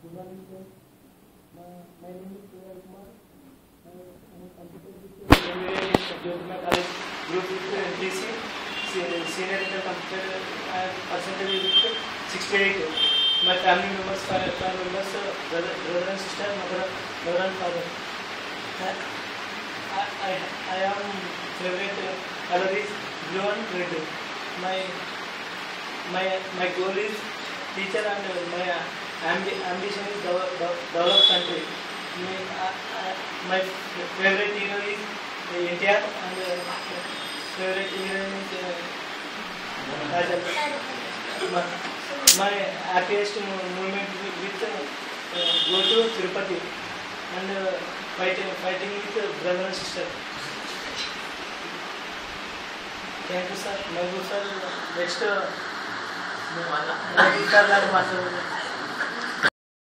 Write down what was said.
Good morning, sir. My name is Surya Kumar. I am computer with Jyotirmay College group with NTC. Senior in the computer percentage with 68. My family members, brother and sister, mother and father. I am favorite color is blue and red. My goal is teacher and my ambition is develop country. My favorite hero is India and favorite heroine is Kajal. My happiest moment with go to Tirupati and fighting with brother and sister. Thank you, sir. Next,